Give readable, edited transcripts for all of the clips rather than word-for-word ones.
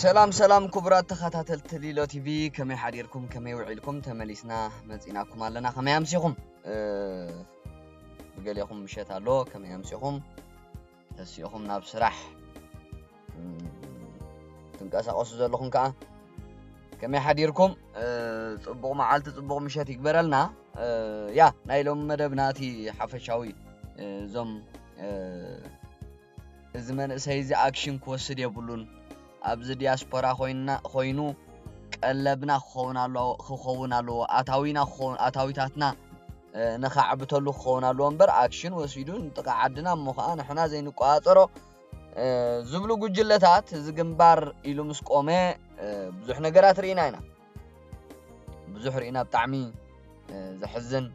سلام كبرات تخاتل تليلو تي في كمي حديركم كمي وعيلكم تمليسنا مزيناكم علينا كمي امسيكم بقال ياكم مشيت الله كمي امسيكم تسيكم ناب سراح تنقاسقوا زلكم كا كمي حديركم صبغ معالت صبغ مشيت يكبرلنا يا نايلوم مدبناتي حفشاوي زم زمن سيزي اكشن كوسد يبلون ابز دياسبورا خوينو قلبنا خوونالو اتاويتاتنا نخعبتلو خوونالو امبر اكشن وسيدون تقعدنا مخا نحنا زي نقاطرو زبلو ጉጅለታት ዝግንባር ኢሉ ምስቆመ ብዙሕ ነገራት ርኢና ኢና ብዙሕ ርኢና ብጣዕሚ ዝሕዝን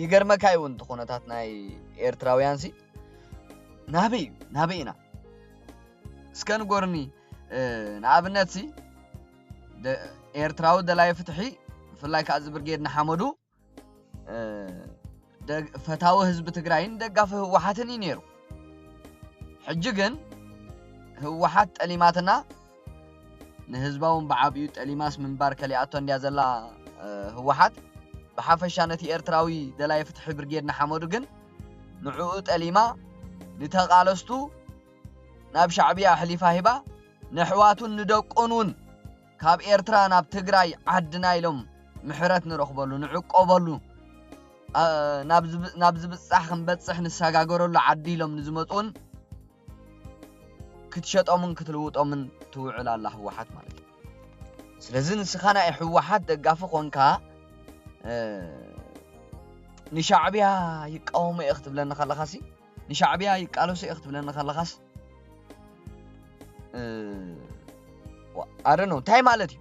ይገርመካ ይውን ተኾነታት ናይ ኤርትራውያንሲ ናበይና ስከን ጎርኒ ንኣብነት ሲ ኤርትራው ደላይ ፍትሒ ፍላይ ካዝ ብርጌድ ንሓመዱ ፈታው ህዝብ ትግራይን ደጋፈ ህወሓትን ይነሩ ሕጂ ግን ህወሓት ጠሊማትና ንህዝባውን በዓብዩ ጠሊማስ ምንባር ከሊኣቶ እንዲያዘላ ህወሓት በሓፈሻ ነቲ ኤርትራዊ ደላይ ፍትሒ ብርጌድ ንሓመዱ ግን ንዑኡ ጠሊማ ንተቃለስቱ ናብ ሻዕቢያ ሕሊፋ ሂባ ንሕዋቱን ንደቆኑን ካብ ኤርትራ ናብ ትግራይ ዓድና ኢሎም ምሕረት ንረኽበሉ ንዕቆበሉ ናብ ዝብጻሕ ክንበጽሕ ንሰጋገረሉ ዓዲ ኢሎም ንዝመጹን ክትሸጦምን ክትልውጦምን ትውዕል ኣላ ህወሓት ማለት እዩ ስለዚህ ንስኻና ህወሓት ደጋፊ ኮንካ ንሻዕቢያ ይቃወሙ እኽትብለና ኸለኻሲ ንሻዕቢያ ይቃለሱ እኽትብለና ኸለኻስ I don't know ታይም ማለት እዩ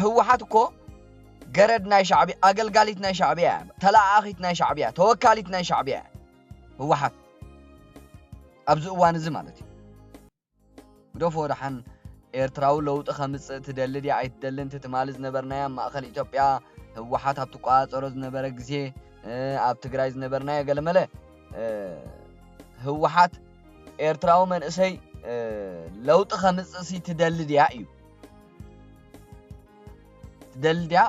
ህወሓት እኮ ገረድ ናይ ሻዕቢያ አገልጋሊት ናይ ሻዕቢያ ተላኣኺት ናይ ሻዕቢያ ተወካሊት ናይ ሻዕቢያ ህወሓት ኣብዚ እዋን እዚ ማለት እዩ ብደፎ ወደሓን ኤርትራው ለውጥ ከምጽእ ትደልድ ያ ኣይትደልን ትትማል ዝነበርናያ ማእኸል ኢትዮጵያ ህወሓት ኣብ ተቋጻሮ ዝነበረ ግዜ ኣብ ትግራይ ዝነበርናያ ገለመለ ህወሓት ኤርትራው መንእሰይ ለውጥ ከምጽእ ሲ ትደልድ ያ እዩ ትደልድ ያ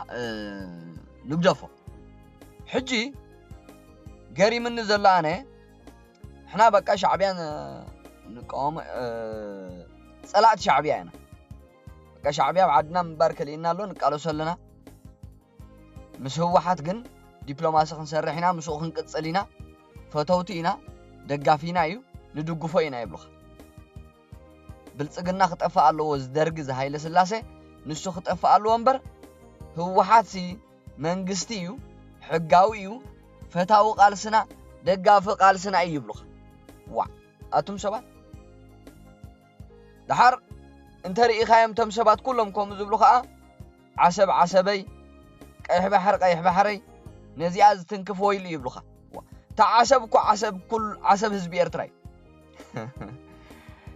ንግደፎ ሕጂ ገሪምን ዘላነ احنا በቃ ሻዕቢያን ንቃወም ጸላእት ሻዕቢያ ኢና በቃ ሻዕቢያ ዓድና ምባርከልና ኣሎ ንቃለሰለና ምስ ህወሓት ግን ዲፕሎማሲ ክንሰርሕ ኢና ምስኡ ክንቅጽል ኢና ፈተውቲ ኢና ደጋፊና እዩ ንድግፎ ኢና ይብሉኻ ብልጽግና ክጠፋ ኣለዎ ዝደርግ ዝሃይለ ስላሴ ንሱ ክጠፋ ኣለዎ እምበር ህወሓት ሲ መንግስቲ እዩ ሕጋዊ እዩ ፈታው ቃልስና ደጋፊ ቃልስና ይብሉኻ ዋ አቱም ሰባት دحر انت رئيخايم تم سبات كلهم كوم زبلو خا عسبي قيح بحري نزياز تنكفو يلي يبلو خا تعسب كل عسب حزب ኤርትራይ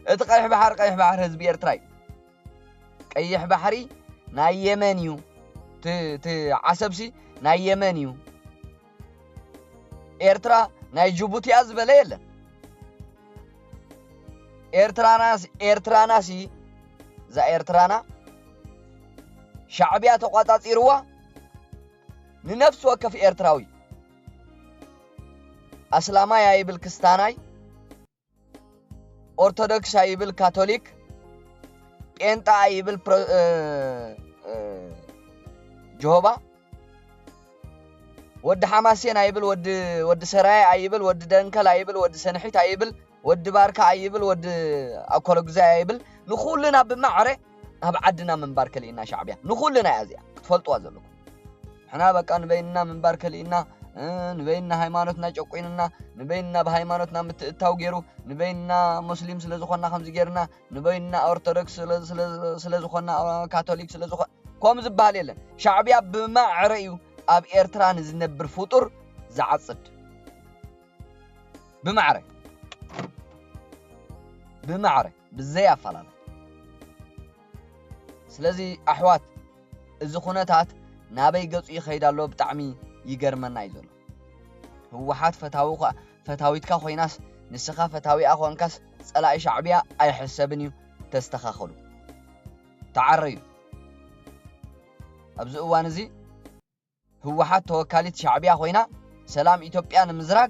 ات قيح بحر حزب ኤርትራይ قيح بحري ناي يمنيو ت عسبسي ناي يمنيو ኤርትራ ناي جيبوتي ازبله يله ኤርትራናሲ ዛ ኤርትራና ሻዕቢያ ተቋጣጺርዋ ንነፍስ ወከፍ ኤርትራዊ አስላማ ያይብል ክርስቲያናይ ኦርቶዶክስ ያይብል ካቶሊክ ጴንጣ ያይብል ጆሆባ ወድ ሐማሴን ያይብል ወድ ሰራይ ያይብል ወድ ደንከል ያይብል ወድ ሰንሒት ያይብል ود باركا عيبل ود أكل جزاء عيبل نخلنا بمعرة هب عدنا من بارك لينا شعبيا نخلنا أزياء تفلتوا أزلكم إحنا بقى نبيننا من بارك لينا نبيننا هيمانتنا جوقيننا نبيننا بهيمانتنا متتوجرو نبيننا مسلم سلزخنا خمس جيرنا نبيننا أرثوذكس سلزخنا كاثوليك سلزخنا كم زباليلا شعبيا بمعرة يو أب إيرتران زنبر فطور زعصد بمعرة بزي افعلنا ስለዚህ አሕዋት እዚ ኹነታት ናበይ ገጹ ይኸይዳሎ ብጣዕሚ ይገርመና ይዘሎ ህወሓት ፈታዊትካ ኮይናስ ንስኻ ፈታዊ ኣኾንካስ صلاة شعبية أي حسابني تستخاخلو تعريو أبزق وانزي هو حتى وكالة شعبية خوينا سلام إثيوبيا نمزراق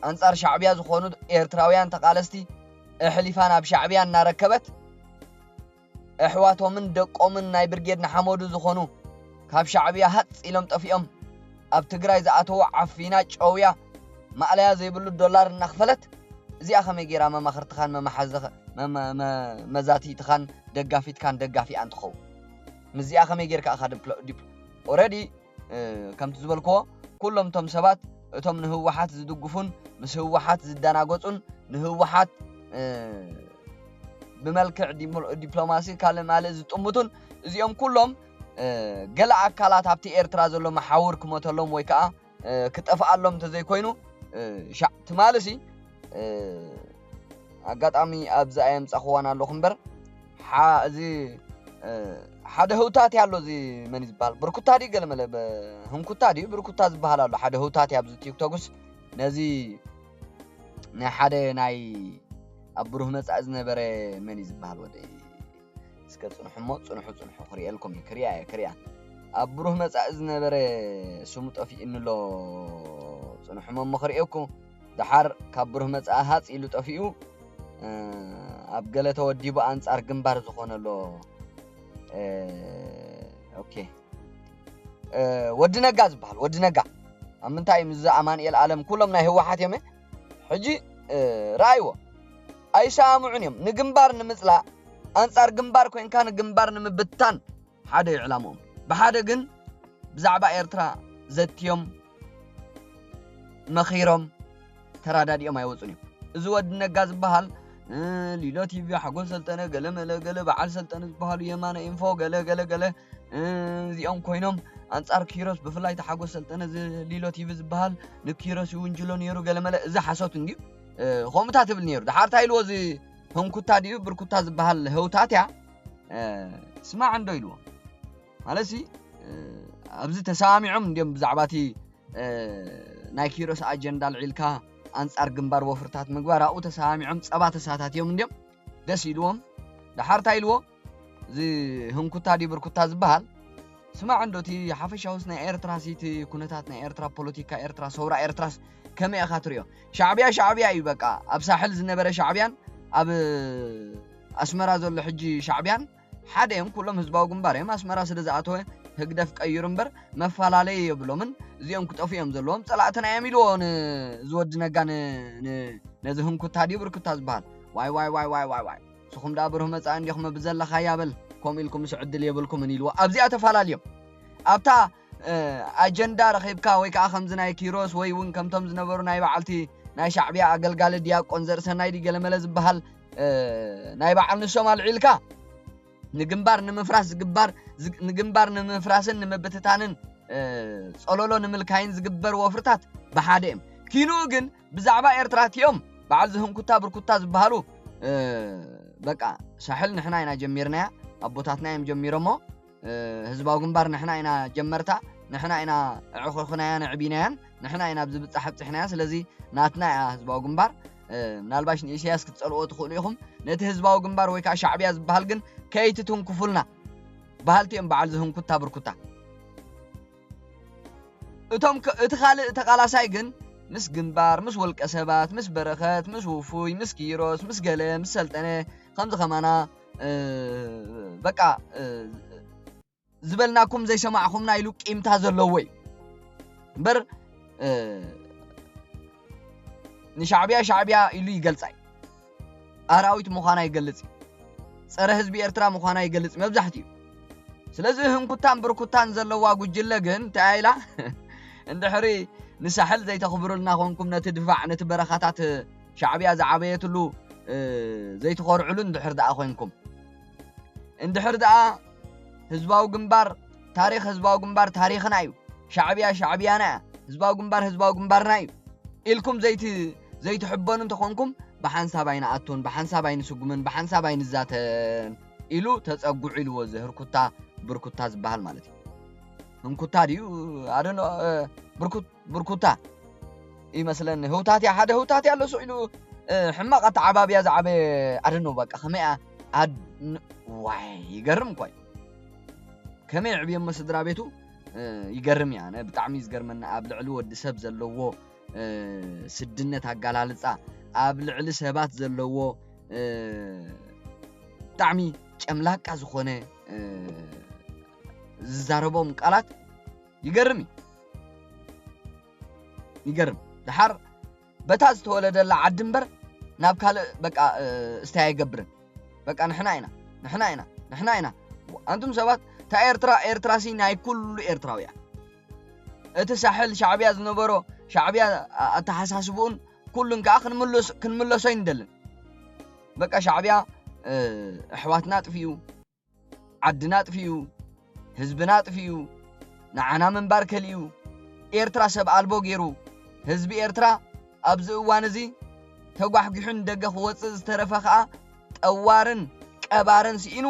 أنصار شعبية زخونو إيرتراويان تقالستي إحليفان بشعبية ناركبت أحواتهم من دقومن ناي برجيد نحمودو زخونو كاب شعبية هات إلهم طفيهم أب تقراي زعاتو عفينا جويا ما عليها زي بلو الدولار نخفلت زي أخمي جيرا ما مخرتخان ما محزخ ما مزاتي تخان دقافيت كان دقافي أنتخو مزي أخمي جير كأخد already كم تزبلكو كلهم تم سبات تم نهوحات زدقفون مس هوحات زداناغوصون نهوحات بملكع دبلوماسي كاله مال زطمتون زيهم كلهم ገለ አካላት ኣብቲ ኤርትራ ዘሎ መሓውር ክሞተሎም ወይ ከዓ ክጠፋኣሎም ተዘይ ኮይኑ ትማለሲ አጋጣሚ ኣብዛ ኣየምፃኽዋን ኣለኹ እምበር እዚ ሓደ ህውታት ያሎ እዚ መን ይዝባል ብርኩታ ዲ ገለመለ ህንኩታ ዲ ብርኩታ ዝባሃል ኣሎ ሓደ ህውታት ያብዚ ቲክቶክስ ነዚ ናይ ሓደ ናይ ኣብሩህ መጻእ ዝነበረ መን ይዝባል ወደ ስከጽንሑ ሞ ጽንሑ ክሪኤልኩም ክሪያ ኣብሩህ መጻእ ዝነበረ ስሙ ጠፊ እንሎ ጽንሑ ሞ ክሪኤልኩም ድሓር ካብ ብሩህ መጻእ ሃጽ ኢሉ ጠፊኡ ኣብ ገለ ተወዲቡ አንጻር ግንባር ዝኾነሎ ኦኬ ወዲ ነጋ ዝባሃል ወዲ ነጋ ኣምንታይ ምዝ ኣማንኤል ዓለም ኩሎም ናይ ህወሓት የመ ሕጂ ራይዎ ኣይሳምዑን እዮም ንግንባር ንምጽላእ አንጻር ግንባር ኮይንካ ንግንባር ንምብታን ሓደ ይዕላሞም በሓደ ግን ብዛዕባ ኤርትራ ዘትዮም መኺሮም ተራዳዲኦም ኣይወጹን እዮም እዚ ወዲ ነጋ ዝባሃል ሊሎ ቲቪ ሓጎስ ሰልጠነ ገለ በዓል ሰልጠነ ዝባሃሉ የማነ ኢንፎ ገለ እዚኦም ኮይኖም አንጻር ኪሮስ ብፍላይ ተሓጎስ ሰልጠነ ሊሎ ቲቪ ዝባሃል ንኪሮስ ይውንጅሎ ነይሩ ገለመለ እዚ ሓሶት እንጂ ኾምታ ትብል ነይሩ ድሓር ታይልዎ እዚ ህንኩታ ዲዩ ብርኩታ ዝባሃል ህውታት ያ ስማዕ እንዶ ኢልዎ ማለሲ ኣብዚ ተሳሚዖም እንዲም ብዛዕባቲ ናይ ኪሮስ አጀንዳ ልዒልካ አንጻር ግንባር ወፍርታት ምግባር አኡ ተሳሚዖም ጸባ ተሳታትዮም እንዲም ደስ ኢልዎም ድሓር ታይልዎ እዚ ህንኩታ ዲ ብርኩታ ዝባሃል ስማዕ እንዶቲ ሓፈሻውስ ናይ ኤርትራ ሲቲ ኩነታት ናይ ኤርትራ ፖለቲካ ኤርትራ ሰውራ ኤርትራስ ከመይ ኢኻ ትሪኦ ሻዕብያ እዩ በቃ ኣብ ሳሕል ዝነበረ ሻዕብያን ኣብ ኣስመራ ዘሎ ሕጂ ሻዕብያን ሓደ እዮም ኩሎም ህዝባዊ ግንባር እዮም ኣስመራ ስለ ዝኣተወ ህግደፍ ቀይሩ እምበር መፈላለየ የብሎምን እዚኦም ክጠፉ እዮም ዘለዎም ጸላእተና እዮም ኢልዎ ዝወዲ ነጋ ነዚ ህንኩታ ዲ ብርኩታ ዝባሃል ዋይ ስኹም ዳ ብሩህ መጻእ እንዲኹም ብዘለኻ ያበል ከምኡ ኢልኩም ስዕድል የብልኩምን ኢልዎ ኣብዚኣ ተፈላለዮም ኣብታ አጀንዳ ረኺብካ ወይ ከዓ ከምዚ ናይ ኪሮስ ወይ እውን ከምቶም ዝነበሩ ናይ በዓልቲ ናይ ሻዕብያ አገልጋሊ ዲያቆን ዘርሰናይ ዲ ገለመለ ዝባሃል ናይ በዓል ንሶም አልዒልካ ንግንባር ንምፍራስ ዝግባር ንግንባር ንምፍራስን ንምብትታንን ጸሎሎ ንምልካይን ዝግበር ወፍርታት በሓደ እዮም ኪኑ ግን ብዛዕባ ኤርትራትዮም በዓል ዝህንኩታ ብርኩታ ዝባሃሉ በቃ ሳሕል ንሕና ኢና ጀሚርናያ ኣቦታትና እዮም ጀሚሮሞ ህዝባዊ ግንባር ንሕና ኢና ጀመርታ ንሕና ኢና ዕኹኹናያ ንዕቢናያን ንሕና ኢና ብዝብጻሕ ሕብጽሕናያ ስለዚ ናትና ያ ህዝባዊ ግንባር ምናልባሽ ንኢሳያስ ክትጸልኦ ትኽእሉ ኢኹም ነቲ ህዝባዊ ግንባር ወይ ከዓ ሻዕብያ ዝባሃል ግን ከይትቱን ክፉልና ባህልቲኦም በዓል ዝህንኩታ ብርኩታ እቶም እቲ ካልእ ተቃላሳይ ግን ምስ ግንባር ምስ ወልቀ ሰባት ምስ በረኸት ምስ ውፉይ ምስ ኪሮስ ምስ ገለ ምስ ሰልጠነ ከምዚ ከማና በቃ ዝበልናኩም ዘይሰማዕኹምና ኢሉ ቂምታ ዘለዎ እዩ እምበር ንሻዕብያ ኢሉ ይገልጻይ ኣራዊት ምዃና ይገልጽ ፀረ ህዝቢ ኤርትራ ምዃና ይገልጽ መብዛሕትኡ ስለዚ ህንኩታን ብርኩታን ዘለዋ ጉጅለ ግን ተኣይላ እንድሕሪ ንሳሕል ዘይተኽብሩልና ኮንኩም ነቲ ድፋዕ ነቲ በረኻታት ሻዕብያ ዝዓበየትሉ ዘይትኸርዕሉ እንድሕር ደኣ ኮንኩም እንድሕር ደኣ ህዝባዊ ግንባር ታሪኽና እዩ ሻዕብያና ህዝባዊ ግንባርና እዩ ኢልኩም ዘይትሕበኑ እንተኾንኩም ብሓንሳብ ኣይንኣቱን ብሓንሳብ ኣይንስጉምን ብሓንሳብ ኣይንዛተን ኢሉ ተጸጉዑ ኢልዎ ዝህርኩታ ብርኩታ ዝባሃል ማለት እዩ ህንኩታ ድዩ ኣደኖ ብርኩታ يمثلن هوتات يا حدا هوتات يالله سئلو حماقة عبابيا زعبي أرنو بقى خمئة عد واي يقرم كوي كمي عبي أما سدرا بيتو يقرم يعني بتعمي يقرمنا قبل علو ود سب زلوو سدنة هقالالصا قبل علو سبات زلوو بتعمي ጨምላቃ ዝኾነ ዝዛረቦም ቃላት ይገርም ድሓር በታ ዝተወለደላ ዓዲ እምበር ናብ ካልእ በቃ እስታይ አይገብርን በቃ ንሕና ኢና አንቱም ሰባት ታ ኤርትራ ሲ ናይ ኩሉ ኤርትራውያ እቲ ሳሕል ሻዕብያ ዝነበሮ ሻዕብያ አተሓሳስቡን ኩሉን ከዓ ክንምለሶ ይንደልን በቃ ሻዕብያ احواتنا طفيو عدنا طفيو حزبنا طفيو نعنا منبر كليو ኤርትራ ሰብ አልቦ ገይሩ ህዝቢ ኤርትራ ኣብዚ እዋን እዚ ተጓሕጊሑን ደገ ክወፅእ ዝተረፈ ከዓ ጠዋርን ቀባርን ሲኢኑ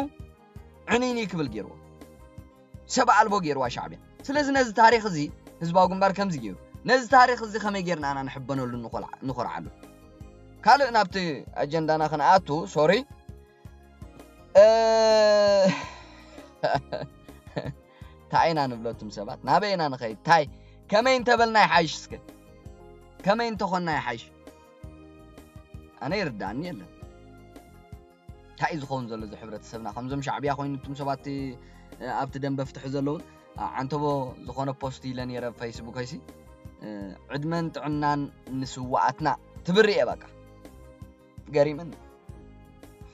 ዕኒኒ ክብል ገይርዎ ሰብ አልቦ ገይርዋ ሻዕብያ ስለዚ ነዚ ታሪኽ እዚ ህዝባዊ ግንባር ከምዚ ገይሩ ነዚ ታሪኽ እዚ ከመይ ጌርና አና ንሕበነሉ ንኾርዓሉ ካልእ ናብቲ አጀንዳና ከነኣቱ ሶሪ تاينا نبلوتم سبات نابينا نخي تاي كمين تبلنا يحايش سك كمين تخونا يحايش انا يرداني يلا تاي زخون زلو زي حبرت سبنا خمزم شعبيا خوين نتم سباتي ابت دم بفتح زلون عنتبو زخونه بوستي لن يرى فيسبوك هيسي عدمن تعنان نسواتنا تبرئ بقى قريمن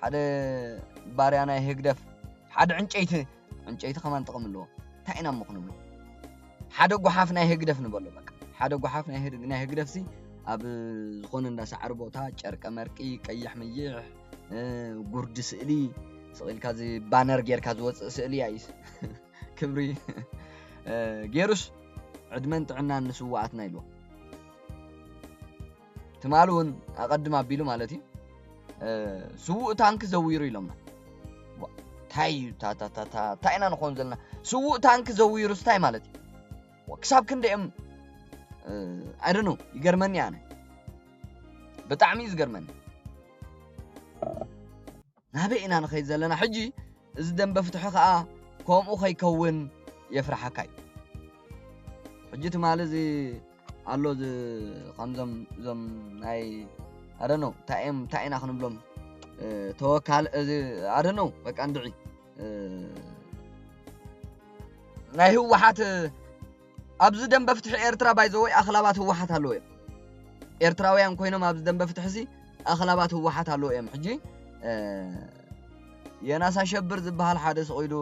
حدا باريانا هيقدف حدا عنጨይቲ كمان تقملو تاينا مخنبلو حدا غحافنا هيقدف نبلو بقى حدا غحافنا هيقدف سي اب زخون اندا سعر بوتا ጨርቀ መርቂ ቀይሕ ምይሕ ጉርድ ስእሊ ስእልካ ዚ ባነር ጌርካ ዝወፅእ ስእሊ አይስ ክብሪ ጌሩስ عدمن ጥዕና ንስዋዓትና ኢልዎ ትማሉን አቀድማ ቢሉ ማለት እዩ سوء تانك زويرو يلومنا تاي تا تاينا نخون زلنا سوء تانك زويرو ستاي مالتي وكساب كندم I don't know يقرمني يعني بتعمي يقرمني نابئنا نخي زلنا حجي زدن بفتحو خا كوم او خيكون يفرحكاي حجيت مالزي الله ز خمزم زم ناي I don't know تاينا خنبلوم توكال I don't know بقى اندعي ناي هو واحد ابز دم بفتح ኤርትራ ባይዘወይ አخلابات ህወሓት አለው ኤርትራውያን ኮይኖም ابز دم بفتح سي አخلابات ህወሓት አለው ሕጂ የናሳ ሸብር ዝበሃል ሓደ ሰቆይዱ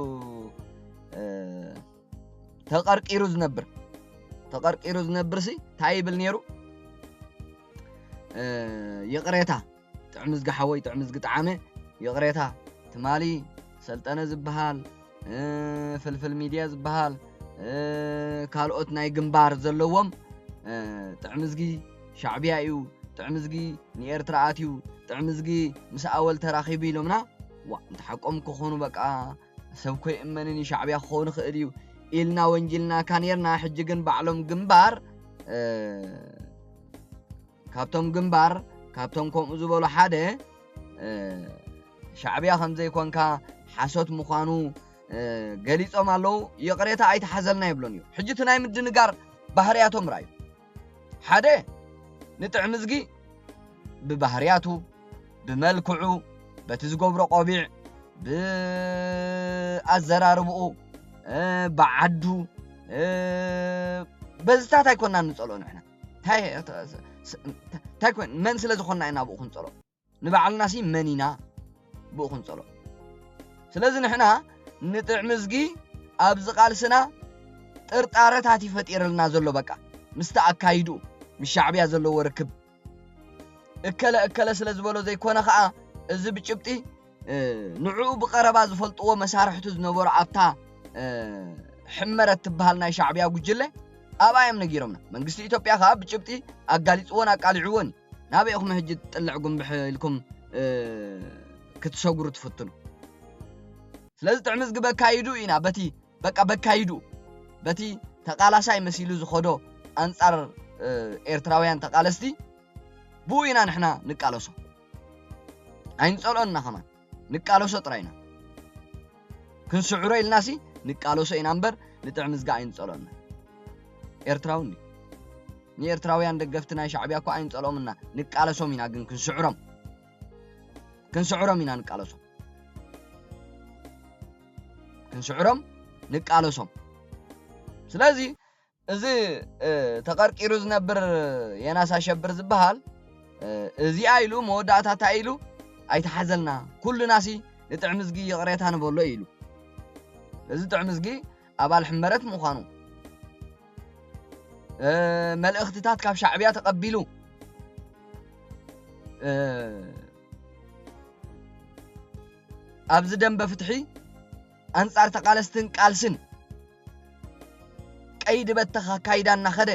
ተቀርቂሩ ዝነብር سي ታይብል ነይሩ يقريتا تعمز قحوي تعمز قطعامه يقريتا تمالي سلطنه زبحال فلفل ميديا زبحال كالوت ناي جنبار زلوم تعمزقي شعبيا يو تعمزقي نيرتراتيو تعمزقي مس اول تراخيبي لمنا وا انت حقهم كخونو بقى سبكو يمنني شعبيا خون خديو إلنا وانجلنا كانيرنا حججن بعلم جنبار كابتن جنبار كابتن كوم زبالو حدا شعبيا خمزة يكون كا حسوت مخانو قليصهم علو يقريتا ايت حزلنا يبلونيو حجتنا يمدنقار بحرياتهم رايو حدا نتعمزقي ببحرياتو بملكعو بتزقوب رقابيع بأزراربقو بعدو بزتات هيكوننا نسألو نحنا تايكون من سلازخونا اينا بقو خنصلو نبعلنا سي منينا بقو خنصلو سلازي نحنا نتعمزقي ابز قالسنا طرطارات يفطيرلنا زلو بقى مستأكايدو مش شعبيا زلو وركب اكلا سلازبولو زي كونه خا እዚ ብጭብጢ ንዑ بقربا ዝፈልጥዎ መሳርሕቱ ዝነበሩ ኣብታ ሕመረት ትበሃል ናይ ሻዕብያ ጉጅለ ኣባዮም ነጊሮምና መንግስቲ ኢትዮጵያ ካ ብጭብጢ ኣጋሊጽዎን ኣቃሊዕዎን ናበይኹም ሕጂ ጥልዕ ጉንብሕ ኢልኩም ክትሰጉሩ ትፍትኑ ስለዚ ጥዕምዝ ግበካይዱ ኢና በቲ በቃ በካይዱ በቲ ተቃላሳይ መሲሉ ዝኸዶ አንጻር ኤርትራውያን ተቃለስቲ ቡኢና ንሕና ንቃለሶ ኣይንጸሎና ከማን ንቃለሶ ጥራይና ክንስዕሮ ኢልናሲ ንቃለሶ ኢና እምበር ንጥዕ ምዝጋ ኣይንጸሎና ኤርትራውኒ ንኤርትራውያን ደገፍቲ ናይ ሻዕብያ እኮ ኣይንጸሎምና ንቃለሶም ኢና ግን ክንስዕሮም ኢና ክንስዕሮም ንቃለሶም ስለዚ እዚ ተቀርቂሩ ዝነብር የናስ ኣሸብር ዝበሃል እዚ አይሉ መወዳእታታ አይሉ ኣይተሓዘልና ኩሉናሲ ንጥዕምዝጊ ይቕሬታ ንበሎ ኢሉ እዚ ጥዕምዝጊ ኣባል ሕመረት ምዃኑ መልእኽትታት ካብ ሻዕብያ ተቀቢሉ ኣብዚ ደንበ ፍትሒ አንጻር ተቃለስትን ቃልስን ቀይድ በተኻ ካይዳና ኸደ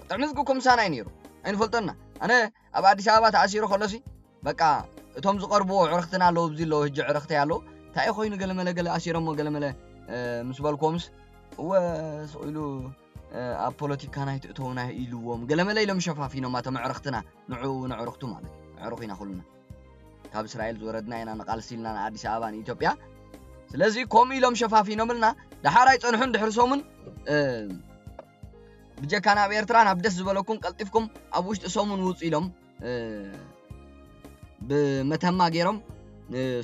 ጥዕምዝጊኩም ሳና ይነሩ ኣይንፈልጠና ኣነ ኣብ አዲስ አበባ ተኣሲሩ ከለሲ በቃ እቶም ዝቀርብዎ ዕረክትና ኣለው ብዚ ኣለው ሕጂ ዕረክተ ያለው ታይ ኮይኑ ገለመለ ኣሲሮሞ ገለመለ ምስ በልኮምስ ወስኢሉ ኣብ ፖለቲካ ናይ ትእተውና ኢሉዎም ገለመለ ኢሎም ሸፋፊኖም ኣቶም ዕረክትና ንዕረክቱ ማለት ዕረክና ኩልና ካብ እስራኤል ዝወረድና ኢና ንቃልሲልና ንኣዲስ አበባ ንኢትዮጵያ ስለዚ ከምኡ ኢሎም ሸፋፊኖምልና ዳሓራይ ፀንሑን ድሕርሶምን ብጀካ ናብ ኤርትራ ናብ ደስ ዝበለኩም ቀልጢፍኩም ኣብ ውሽጢ ሶሙን ውፅ ኢሎም ብመተማ ገይሮም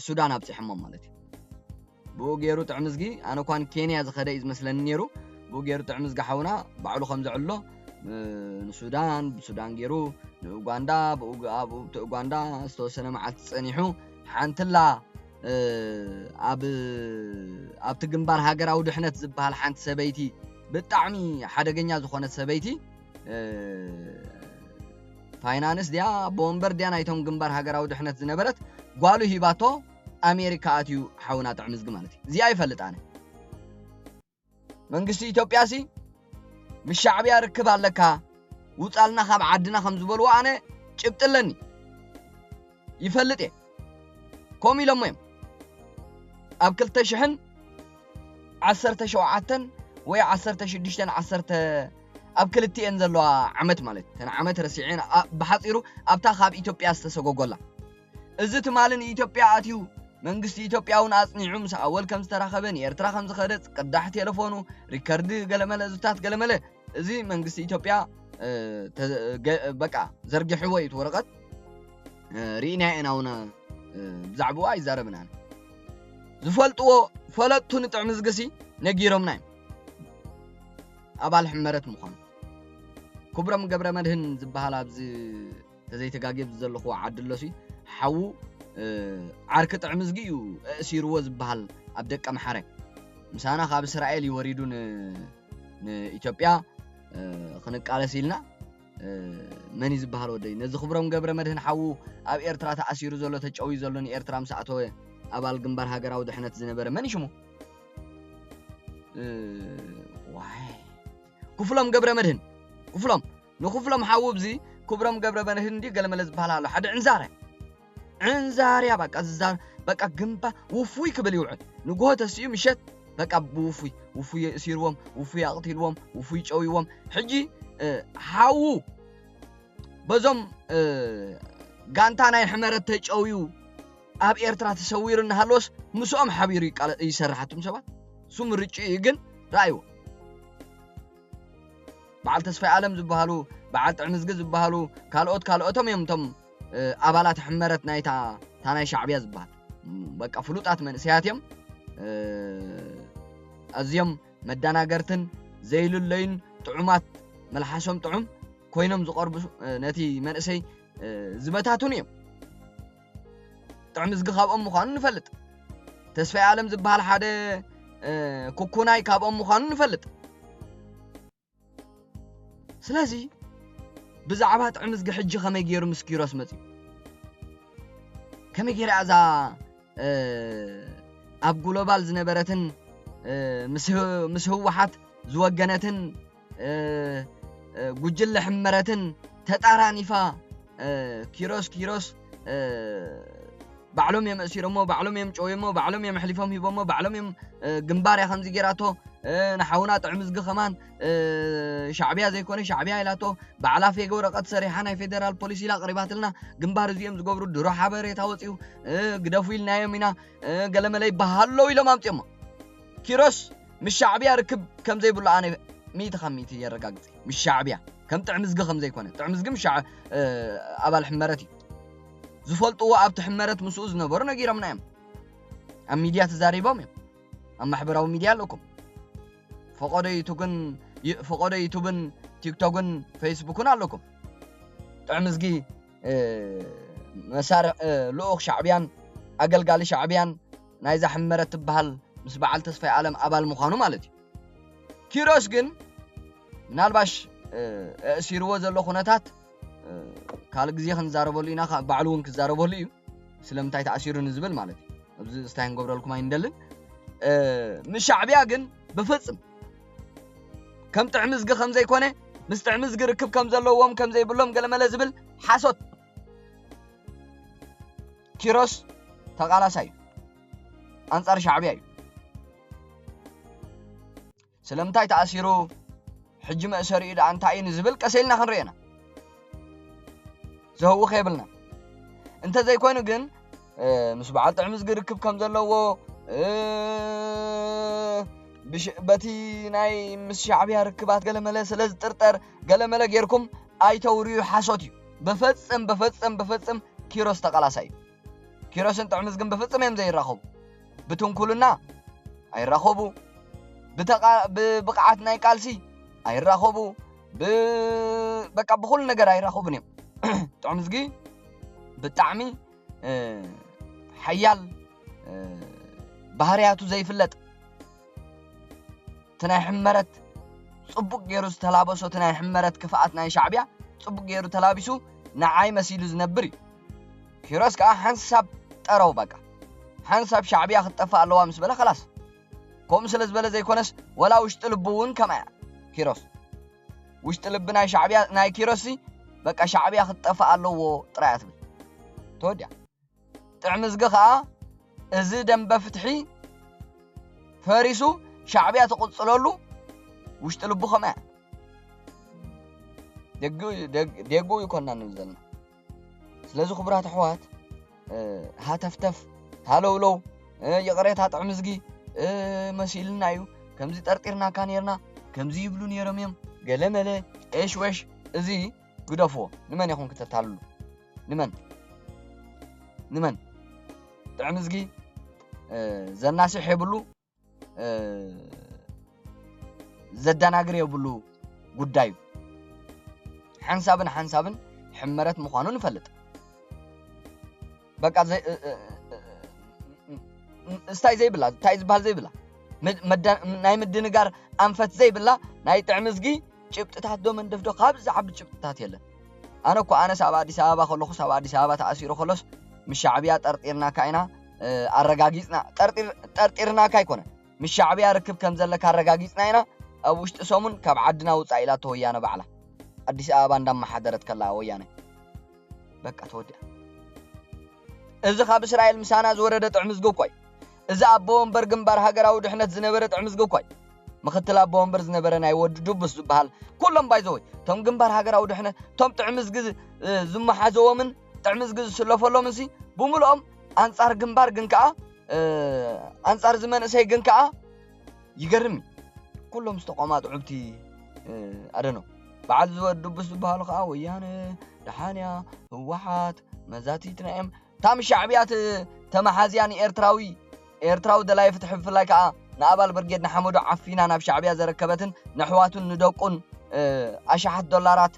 ሱዳን ኣብፅሕሞም ማለት እዩ ብኡ ገይሩ ጥዕምዝጊ ኣነ ኳን ኬንያ ዝኸደ እዩ ዝመስለኒ ነይሩ ብኡ ገይሩ ጥዕምዝጊ ሓውና ባዕሉ ከም ዘዕሎ ንሱዳን ብሱዳን ገይሩ ንኡጋንዳ ኡጋንዳ ዝተወሰነ መዓልቲ ፀኒሑ ሓንትላ ኣብቲ ግንባር ሃገራዊ ድሕነት ዝበሃል ሓንቲ ሰበይቲ ብጣዕሚ ሓደገኛ ዝኾነት ሰበይቲ ፋይናንስ ዲያ ቦምበር ዲያ ናይቶም ግንባር ሃገራዊ ድሕነት ዝነበረት ጓሉ ሂባቶ ኣሜሪካ ኣትዩ ሓውና ጥዕምዝጊ ማለት እዩ እዚኣ ይፈልጣነ መንግስቲ ኢትዮጵያ ሲ ምስ ሻዕብያ ርክብ ኣለካ ውፃልና ካብ ዓድና ከም ዝበልዎ ኣነ ጭብጥለኒ ይፈልጥ እየ ከምኡ ኢሎሞ እዮም ኣብ 2017 ወይ 16 ኣብ ክልቲአን ዘለዋ ዓመት ማለት ተን ዓመት ረሲዕን ብሓፂሩ ኣብታ ካብ ኢትዮጵያ ዝተሰጎጎላ እዚ ትማልን ኢትዮጵያ ኣትዩ መንግስቲ ኢትዮጵያውን ኣጽኒዑ ምስ ኣወል ከም ዝተራኸበን ኤርትራ ከም ዝኸደት ቅዳሕ ቴሌፎኑ ሪከርድ ገለመለ ዝታት ገለመለ እዚ መንግስቲ ኢትዮጵያ በቃ ዘርጊሕዎ እዩ ወረቀት ሪኢና ኢናውና ብዛዕባዋ ይዛረብና ዝፈልጥዎ ፈለጥቱ ንጥዕምዝጊ ነጊሮምና ኣባል ሕመረት ምዃኑ ክብሮም ገብረ መድህን ዝበሃል ኣብዚ ተዘይተጋገብ ዘለኹ ዓድሎሲ ሓው ዓርኪ ጥዕምዝጊ እዩ እሲርዎ ዝበሃል ኣብ ደቀ መሓረ ምሳና ካብ እስራኤል ይወሪዱ ንኢትዮጵያ ክንቃለስ ኢልና መን ዝበሃል ወደይ ነዚ ክብሮም ገብረ መድህን ሓው ኣብ ኤርትራ ተኣሲሩ ዘሎ ተጨዊ ዘሎ ንኤርትራ ምሳእተወ ኣባል ግንባር ሃገራዊ ድሕነት ዝነበረ መን ይሽሙ ክፍሎም ገብረ መድህን ንክፍሎም ሓው ብዚ ክብሮም ገብረ መድህን ዲ ገለመለ ዝበሃል ኣሎ ሓደ ዕንዛርያ በቃ ዝዛር በቃ ግንባ ውፉይ ክብል ይውዕል ንጎሆ ተስዩ ምሸት በቃ ውፉይ እሲርዎም ውፉይ ኣቕቲልዎም ውፉይ ጨዊዎም ሕጂ ሓው በዞም ጋንታ ናይ ሕመረት ተጨዊው ኣብ ኤርትራ ተሰዊሩ እናሃለወስ ምስኦም ሓቢሩ ይሰርሓቱም ሰባት ሱም ርጭ ግን ራእይዎ በዓል ተስፋይ ዓለም ዝበሃሉ በዓል ጥዕምዝጊ ዝበሃሉ ካልኦቶም እዮም ቶም ኣባላት ሕመረት ናይታ ናይ ሻዕብያ ዝበሃል በቃ ፍሉጣት መንእሰያት እዮም ኣዝዮም መዳናገርትን ዘይልለይን ጥዑማት መልሓሶም ጥዑም ኮይኖም ዝቐርቡ ነቲ መንእሰይ ዝበታቱን እዮም ጥዕምዝጊ ካብኦም ምዃኑ ንፈልጥ ተስፋይ ዓለም ዝበሃል ሓደ ኩኩናይ ካብኦም ምዃኑ ንፈልጥ ስለዚ ብዛዕባ ጥዕምዝጊ ሕጂ ከመይ ገይሩ ምስ ኪሮስ መፅዩ ከመይ ገይራ እዛ ኣብ ግሎባል ዝነበረትን ምስ ህወሓት ዝወገነትን ጉጅለ ሕመረትን ተጣራኒፋ ኪሮስ بعلم يم أسيرمو بعلم يم جويمو بعلم يم حليفهم هيبمو بعلم يم جنبار يا خمسة جراتو نحاونا تعمز كمان شعبية زي كوني شعبية إلاتو بعلا في جورة قد صريحنا فيدرال بوليسي لا قريبات لنا جنبار زيهم زجبرو دروح حبري تاوتيو قدافيل نايمنا قال ملاي بهالو إلى ما متيمه كيروس مش شعبية ركب كم زي بقول أنا 150 يرجع مش شعبية كم تعمز خم زي كونه تعمز مش أبل حمرتي زفلت وقعت حمرت مسؤوز نبرنا جيرا منام أم ميديا تزاريبهم أم محبروا ميديا لكم فقد يتوبن تيك توكن فيسبوكن علىكم تعمزجي مسار لوخ شعبيان أقل شعبيان نايزة حمرت بهال مس بعل تصفي عالم أبال مخانو مالتي كيروس جن نالباش سيروا زلو خونتات كال غزي خنزاربولينا بعلون كزاربولي سلمتاي تأثير نزبل مالتي ابز استاين غبرلكم ايندلن مش شعبيا جن بفصم كم تعمزق خمزه يكونه مستعمزق ركب كم زلوهم كم زي بلهم قال ملا زبل حاسوت كيروس تقالا ساي انصار شعبيا سلمتاي تأثيرو حجم أسري إذا أنت عين زبل كسيلنا خنرينا زهو خيبلنا أنت زي كونه جن مش بعد تعمزق ركب كم زلوه بتي ناي مش شعبيها ركبات قال ملا سلاز ترتر قال ملا غيركم اي توريو حاسوتي بفصم كيروس تقلاساي كيروس انت عمزقن بفصم يم زي الرخب بتنكلنا اي رخبو بقعات ناي قالسي اي رخبو بقى بكل ነገር اي رخبني تعمزقي بتعمي حيال ባህሪያቱ ዘይፍለጥ تناي حمرت صبق غيرو تلابسو تناي حمرت كفاءت ناي شعبيا صبق غيرو تلابسو نعاي مسيلو زنبري كيروس كا حنساب طراو بقى حنساب شعبيا خطفا الله امس بلا خلاص كوم سلز بلا زي كونس ولا وشط لبون كما كيروس وشط لب ناي شعبيا ناي كيروسي بقى شعبيا خطفا الله طرايات توديا تعمزقها ازي دم بفتحي فارسو شعبية تقصلولو وشت لبو خما ديغو يكوننا نزلنا سلازو خبرات حوات هاتفتف هالولو يقريت هاتعمزقي مسيلنا يو كمزي ترطيرنا كانيرنا كمزي يبلون يرميم قلمله ايش وش ازي قدفو نمن يكون كتتالو نمن تعمزقي زناسي حيبلو زداناغر يبلو ጉዳዩ حنسابن حمرت مخانو نفلط በቃ እስታይ ዘይብላ ታይ ዝባል ዘይብላ ናይ ምድንጋር አንፈት ዘይብላ ናይ ጥዕምዝጊ ጭብጥታት ዶ መንደፍዶ ካብዛ ዓብ ጭብጥታት የለን አነ እኮ አነስ አብ አዲስ አበባ ከለኹ ሳብ አዲስ አበባ ተአሲሩ ከለስ ምሻዕቢያ ጠርጢርና ካይና አረጋጊጽና ጠርጢርና ካይኮነ ምሻዕቢያ ርክብ ከም ዘለካ አረጋጊጽና ኢና ኣብ ውሽጢ ሰሙን ካብ ዓድና ውፃእ ኢላ ተወያነ ባዕላ አዲስ አበባ እንዳማሓደረት ከላ ወያነ በቃ ተወዲያ እዚ ካብ እስራኤል ምሳና ዝወረደ ጥዕምዝጎ ቆይ እዚ አቦ ወንበር ግንባር ሃገራዊ ድሕነት ዝነበረ ጥዕምዝጎ ቆይ ምክትል አቦ ወንበር ዝነበረ ናይ ወድ ዱብስ ዝበሃል ኩሎም ባይዘወይ ቶም ግንባር ሃገራዊ ድሕነት ቶም ጥዕምዝግ ዝመሓዘዎምን ጥዕምዝግ ዝስለፈሎም እንሲ ብሙሉኦም አንጻር ግንባር ግን ከዓ አንጻር ዝመንሰይ ግን ከዓ ይገርም ኩሎም ዝተቆማጥ ዑብቲ አደኖ بعد زود دبس بحاله خا ويانا دحانيا هوحات مزاتيت نعم تام الشعبيات تم حازياني إرتراوي دلاي فتح في لايكا نقبل برجيد نحمد عفينا ناب شعبيات زركبتن نحواتن ندوقن أشحت دولارات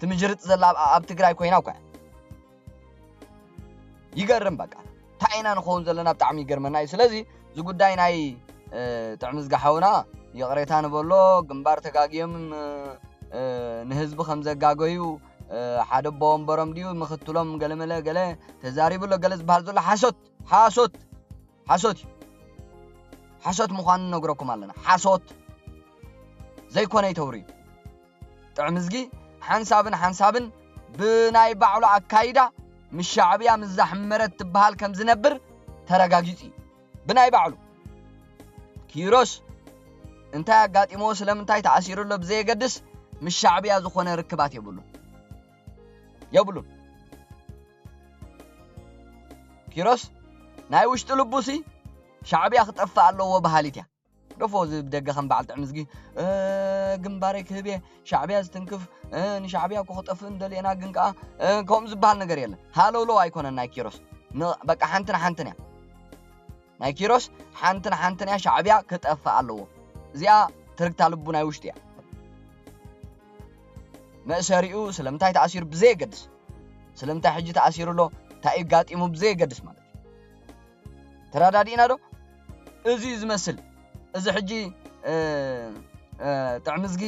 تمجرت زلاب أبتقراي كويناو كا يقرم بقى تاينا نخون زلنا بتعمي قرمنا سلازي زو قدايناي تعمز قحونا يقريتان بولو جنبار تقاقيم نهزب خمزة قاقويو حادب بومبرم ديو مختلهم قلملا قلا تزاري بولو قلز بهالزولا حاسوت مخان نقرأكم علينا حاسوت زي كوني توري تعمزقي حنسابن بناي بعلو عكايدة مش شعبيا مزحمرت تبهال كم زنبر ترغاغيصي بناي بعلو كيروس انت قاطيمو سلامنتاي تعسيرلو بزي قدس مش شعبيا زخونه ركبات يبلو كيروس ناي وشت لبوسي شعبيا خطفا الله بهاليتيا رفوز بدغه خن بعل تعمزغي ግንባሬ ክህቤ ሻዕቢያ ዝተንክፍ ንሻዕቢያ ኮخطف እንደለና ግንቃ ከም ዝባል ነገር የለ ሃሎሎ አይኮነን ናይ ኪሮስ በቃ ሓንተና ናይ ኪሮስ ሓንተና ሻዕቢያ ከጠፋ ኣለዎ እዚያ ትርክታ ልቡ ናይ ውሽጢያ መእሰሪኡ ስለምታይ ተኣሲር ብዘይ ገድስ ስለምታይ ሕጂ ተኣሲሩሎ ታይ ጋጢሙ ብዘይ ገድስ ማለት ተራዳዲና ዶ እዚ ዝመስል እዚ ሕጂ ጥዕምዝጊ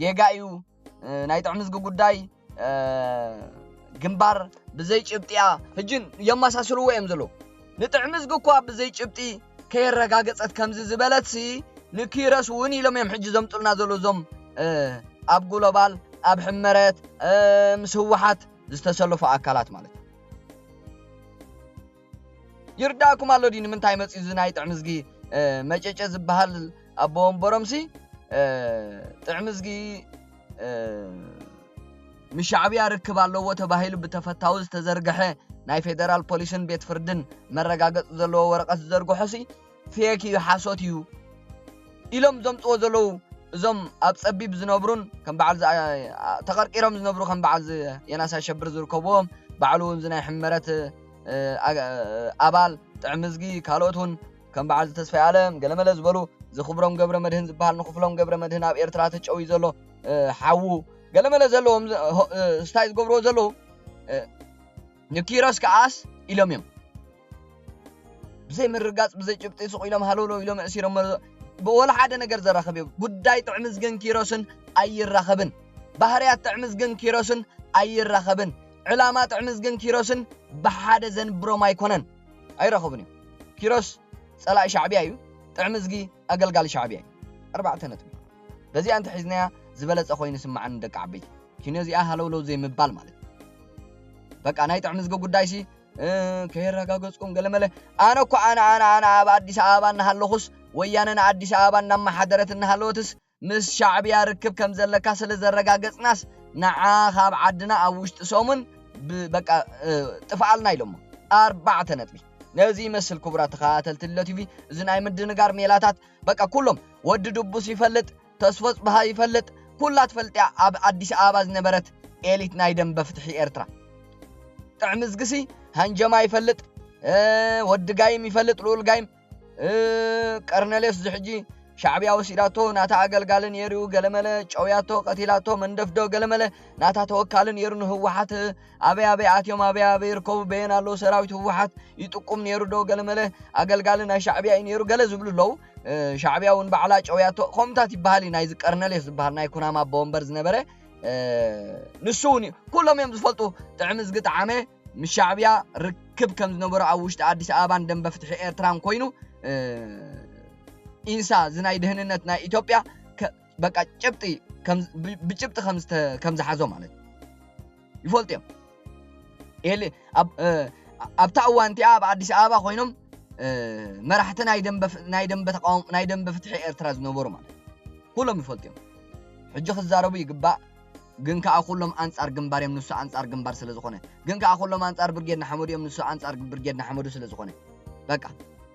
ጌጋዩ ናይ ጥዕምዝጊ ጉዳይ ግንባር ብዘይ ጭብጢያ ሕጂን የማሳስሉ ወይም ዘሎ ንጥዕምዝጊ እኮ ብዘይ ጭብጢ ከይረጋገጸት ከምዚ ዝበለትሲ ንኪረስ ውን ኢሎም ሕጂ ዘምጡልና ዘሎ ዞም ኣብ ግሎባል ኣብ ሕመረት ምስውሓት ዝተሰለፉ አካላት ማለት ይርዳኩም አሎ ዲን ምን ታይ መጽ ዝናይ ጥዕምዝጊ መጨጨ ዝበሃል አቦም ቦረምሲ ጥዕምዝጊ ምሻዕቢያ ርክብ ኣለዎ ተባሂሉ በተፈታው ዝተዘርገሐ ናይ ፌደራል ፖሊስን ቤት ፍርድን መረጋገጽ ዘለዎ ወረቀት ዘርግሖሲ ፌክ እዩ ሓሶት እዩ ኢሎም ዘምጥዎ ዘለው እዞም ኣብ ጸቢብ ዝነብሩን ከም በዓል ተቀርቂሮም ዝነብሩ ከም በዓል የናሳ ሸብር ዝርከብዎም በዓሉን ዝናይ ሕመረት አባል ጥዕምዝጊ ካልኦቱን ከም በዓል ተስፋይ ዓለም ገለመለ ዝበሉ ዝኽብሮም ገብረ መድህን ዝበሃል ንኽፍሎም ገብረ መድህን ኣብ ኤርትራ ተጨዊ ዘሎ ሓዉ ገለመለ ዘለዎም ስታይ ዝገብሮ ዘሎ ንኪሮስ ከኣስ ኢሎም እዮም ብዘይ ምርጋጽ ብዘይ ጭብጢ ሱቕ ኢሎም ሃሎሎ ኢሎም እሲሮም በወላ ሓደ ነገር ዘራኸብ ጉዳይ ጥዕምዝግን ኪሮስን ኣይራኸብን ባህርያት ጥዕምዝግን ኪሮስን ኣይራኸብን ዕላማ ጥዕምዝግን ኪሮስን በሓደ ዘንብሮም ኣይኮነን ኣይራኸቡን ኪሮስ ጸላኢ ሻዕቢያ እዩ ጥዕምዝጊ አገልጋሊ ሻዕቢያ አርባዕተ ነጥብ በዚህ አንተ ሒዝናያ ዝበለጸ ኮይኑ ስማዓን ደቂ ዓበይቲ ኪነዚኣ ሃሎሎ ዘይምባል ማለት በቃ ናይ ጥዕምዝጊ ጉዳይሲ ከይረጋገጽኩም ገለመለ አነ እኮ አነ ኣብ አዲስ አበባ እናሃለኹስ ወያነና አዲስ አበባ እናማሓደረት እናሃለወትስ ምስ ሻዕቢያ ርክብ ከም ዘለካ ስለ ዘረጋገጽናስ ንዓ ካብ ዓድና ኣብ ውሽጢ ሶሙን በቃ ጥፋልና ኢሎም አርባዕተ ነጥብ ነዚ መስል ኩብራት ተኻተልትለ ቲቪ ዝናይ ምድንጋር ሜላታት በቃ ኩሎም ወድ ድቡስ ይፈልጥ ተስፈጽ በሃ ይፈልጥ ኩላት ፈልጥያ ኣብ አዲስ አበባ ዝነበረት ኤሊት ናይ ደም በፍትሒ ኤርትራ ጥዕምዝግሲ ሃንጀማ ይፈልጥ ወድ ጋይም ይፈልጥ ሉል ጋይም ቀርነሌስ ዝሕጂ ሻዕቢያ ወሲዳቶ ናታ አገልጋልን የሪው ገለመለ ጨውያቶ ቀቲላቶ መንደፍዶ ገለመለ ናታ ተወካልን የሩን ህወሓት አበይ አትዮም አበይ ርከቡ በየናሎ ሰራዊት ህወሓት ይጥቁም ነሩዶ ገለመለ አገልጋልን ሻዕቢያ ይነሩ ገለ ዝብሉለው ሻዕቢያውን ባዕላ ጨውያቶ ኮምታት ይባሃሊ ናይ ዝቀርነሌስ ዝባሃል ናይ ኩናማ ቦምበር ዝነበረ ንሱኒ ኩሎም እዮም ዝፈልጡ ጥዕምዝጊ ጣዓመ ምሻዕቢያ ርክብ ከም ዝነበሩ ኣብ ውሽጢ አዲስ አበባን ደም በፍትሒ ኤርትራን ኮይኑ ኢንሳ ዝናይ ድህንነት ናይ ኢትዮጵያ በቃ ጭብጢ ብጭብጢ ከም ዝሓዞ ማለት ይፈልጥዮም ኤሊ ኣብታ እዋንቲኣ ኣብ አዲስ አበባ ኮይኖም መራሕቲ ናይ ደም በፍትሒ ኤርትራ ዝነበሩ ማለት ኩሎም ይፈልጥዮም ሕጂ ክዛረቡ ይግባእ ግን ከኣ ኩሎም አንጻር ግንባር እዮም ንሱ አንጻር ግንባር ስለ ዝኾነ ግን ከኣ ኩሎም አንጻር ብርጌድ ናሕመዱ እዮም ንሱ አንጻር ብርጌድ ናሕመዱ ስለ ዝኾነ በቃ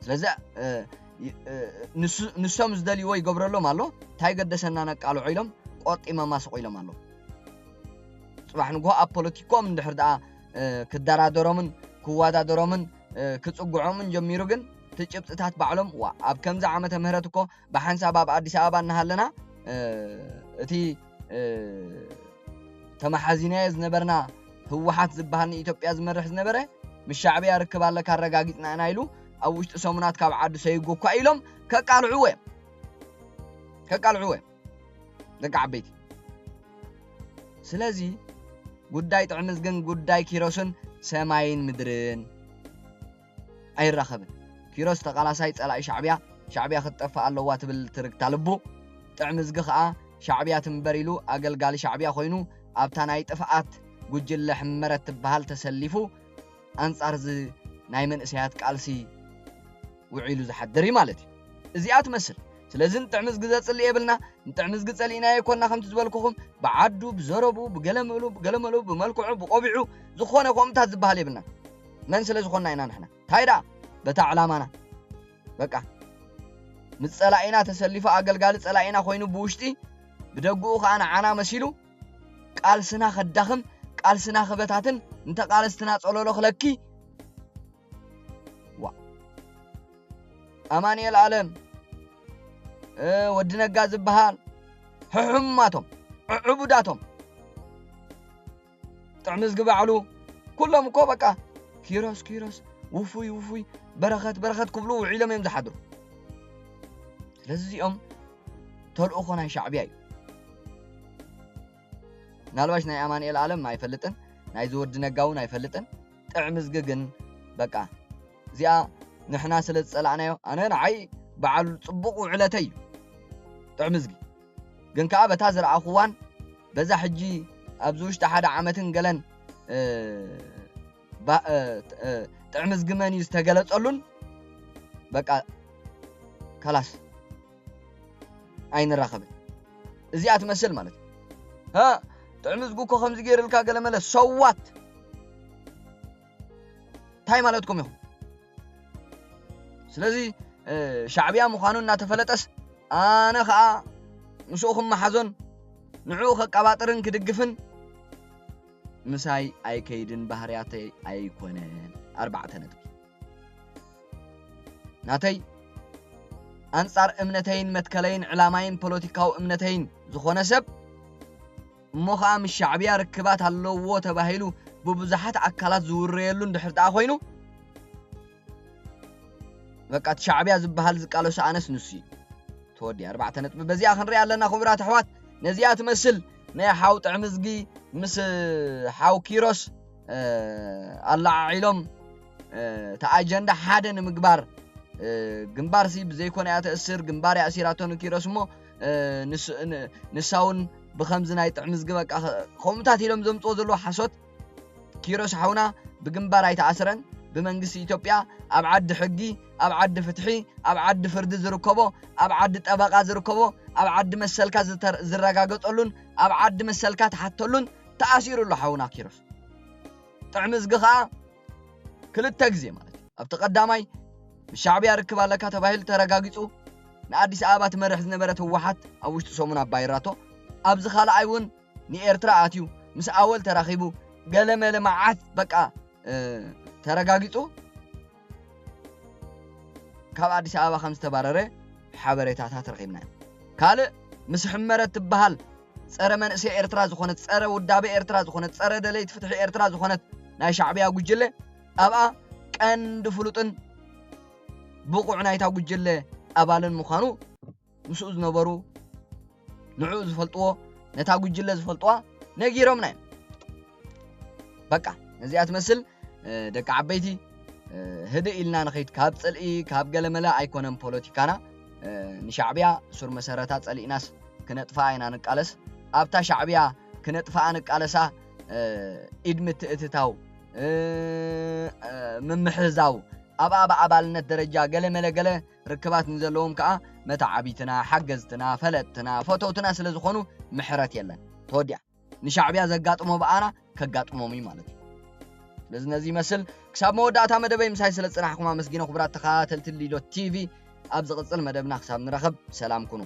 ስለዚ ንሶም ዝደልይዎ ይገብረሎም ኣሎ ታይ ገደሰና ነቃልዑ ኢሎም ቆጢመማ ስቆ ኢሎም ኣሎ ጽባሕ ንጎ ኣብ ፖለቲኮም እንድሕር ደኣ ክደራደሮምን ክዋዳደሮምን ክጽጉዖምን ጀሚሩ ግን ትጭብጥታት ባዕሎም ኣብ ከምዚ ዓመተ ምህረት እኮ በሓንሳብ ኣብ አዲስ አበባ እናሃለና እቲ ተማሓዚናየ ዝነበርና ህወሓት ዝበሃል ኢትዮጵያ ዝመርሕ ዝነበረ ምሻዕቢያ ርክብ ኣለካ ረጋጊጽና ኢና ኢሉ ኣብ ውሽጢ ሰሙናት ካብ ዓዲ ሰይጎኳ ኢሎም ከቃልዑ ደቂ ዓበይቲ ስለዚ ጉዳይ ጥዕምዝግን ጉዳይ ኪሮስን ሰማይን ምድርን አይራኸብን ኪሮስ ተቃላሳይ ጸላኢ ሻዕቢያ ክትጠፋ ኣለዋ ትብል ትርክታ ልቡ ጥዕምዝጊ ከዓ ሻዕቢያ ትንበር ኢሉ አገልጋሊ ሻዕቢያ ኮይኑ ኣብታ ናይ ጥፍኣት ጉጅለ ሕመረት ትበሃል ተሰሊፉ አንጻር ዝ ናይ መንእሰያት ቃልሲ ውዒሉ ዝሓድር ማለት እዩ እዚኣ ትመስል ስለዚህ ንጥዕምዝ ግዘጽሊ የብልና ንጥዕምዝ ግጸሊና ይኮንና ከምቲ ዝበልኩኹም በዓዱ ብዘረቡ ብገለመሉ ብመልክዑ ብቆቢዑ ዝኾነ ቆምታት ዝበሃል የብልና መን ስለ ዝኾንና ኢና ንሕና ታይዳ በታ ዕላማና በቃ ምጸላኢና ተሰሊፉ አገልጋሊ ጸላኢና ኮይኑ ብውሽጢ ብደጉኡ ኻና ዓና መሲሉ ቃልስና ኸዳኽም ቃልስና ኸበታትን እንተ ቃልስትና ጸሎሎ ኽለኪ አማኑኤል ዓለም ወዲ ነጋ ዝበሃል ሕሑማቶም ዕቡዳቶም ጥዕምዝ ግባዕሉ ኩሎም እኮ በቃ ኪሮስ ውፉይ በረኸት ክብሉ ውዒሎም እዮም ዝሓድሩ ስለዚኦም ተልእኾ ናይ ሻዕብያ እዩ ናልባሽ ናይ አማኑኤል ዓለም አይፈልጥን ናይ ዝወዲ ነጋውን አይፈልጥን ጥዕምዝግ ግን በቃ እዚኣ ንሕና ስለ ዝጸላዕናዮ ኣነ ንዓይ በዓል ጽቡቕ ውዕለተይ ጥዕምዝጊ ግን ከዓ በታ ዝረኣኹዋን በዛ ሕጂ ኣብዚ ውሽጢ ሓደ ዓመትን ገለን ጥዕምዝጊ መን እዩ ዝተገለጸሉን በቃ ከላስ ኣይንራኸብን እዚኣ ትመስል ማለት ها ጥዕምዝጊ እኮ ከምዚ ገይርልካ ገለመለ ሰዋት ታይ ማለትኩም ይኹም ስለዚህ ሻዕብያ ምዃኑ እናተፈለጠስ ኣነ ከዓ ምስኡኹም መሓዞን ንዕኡ ኸቀባጥርን ክድግፍን ምሳይ ኣይከይድን ባህርያተይ ኣይኮነን 4 ነጥቢ ናተይ አንጻር እምነተይን መትከለይን ዕላማይን ፖለቲካው እምነተይን ዝኾነ ሰብ እሞ ከዓ ምስ ሻዕብያ ርክባት ኣለዎ ተባሂሉ ብብዙሓት ኣካላት ዝውረየሉ እንድሕር ደኣ ኮይኑ በቃ ሻዕብያ ዝበሃል ዝቃለሱ ኣነስ ንሱ ተወዲ 4 ነጥቢ በዚኣ ክንሪኢ ኣለና ክቡራት ኣሕዋት ነዚኣ ትመስል ናይ ሓው ጥዕምዝጊ ምስ ሓው ኪሮስ ኣላዓዒሎም ተኣጀንዳ ሓደ ንምግባር ግንባርሲ ብዘይኮነ ያ ተእስር ግንባር ያእሲራቶን ኪሮስ ሞ ንሳውን ብኸምዝ ናይ ጥዕምዝጊ በቃ ከምታት ኢሎም ዘምጽኦ ዘሎ ሓሶት ኪሮስ ሓውና ብግንባር ኣይተኣስረን بمنجس إثيوبيا أبعد حقي أبعد فتحي أبعد فرد زركبو أبعد طبقة زركبو أبعد مسلكات زرقاقط أولون أبعد مسلكات حتى أولون تأثير الله حونا كيروس تعمز قخا كل التجزي مالتي أبتقدامي الشعبية ركب على كتباهيل ترقاقطو نأديس آبات مرح زنبرت وواحد أوش تسومنا بايراتو أبز خالا عيون ني إرترا آتيو مس أول تراخيبو قلما لمعات بقى ترقاقطو كاب أديس آبا 5 تبارره حبريتاتها ترقيبنا كالي مس حمرت تبهال صره منسي إرترا زخونت صره ودابي إرترا زخونت صره دليت فتحي إرترا زخونت ناي شعبية قجلة أبقى كان دفلوطن بقوع نايتا قجلة أبالن مخانو مسؤوز نبرو نعوز فلطوه نتا قجلة زفلطوه نجيرهم نايم بقى نزيات مثل دك عبيتي هدي إلنا نخيت كاب صلئي كاب قلملا أيكونن بوليتيكانا نشعبيا سور مسارات صلئي ناس كنطفاينا نقالس أبتا شعبيا كنطفا نقالسا إدمت اتتاو ممحزاو أبا أبالنا درجة قلملا قله ركبات نزلهم كا متعبيتنا حجزتنا فلتنا فوتوتنا سلازخونو محرات يلا توديع نشعبيا زقاطمو بقانا كقاطمومي مالتي لازم نزي مثل كسب مودعتا مدبي مساي سلصناحكم مسكينو خبرات تخاتلتلي دوت تي في ابز قصل مدبنا حساب نرخب سلام كونو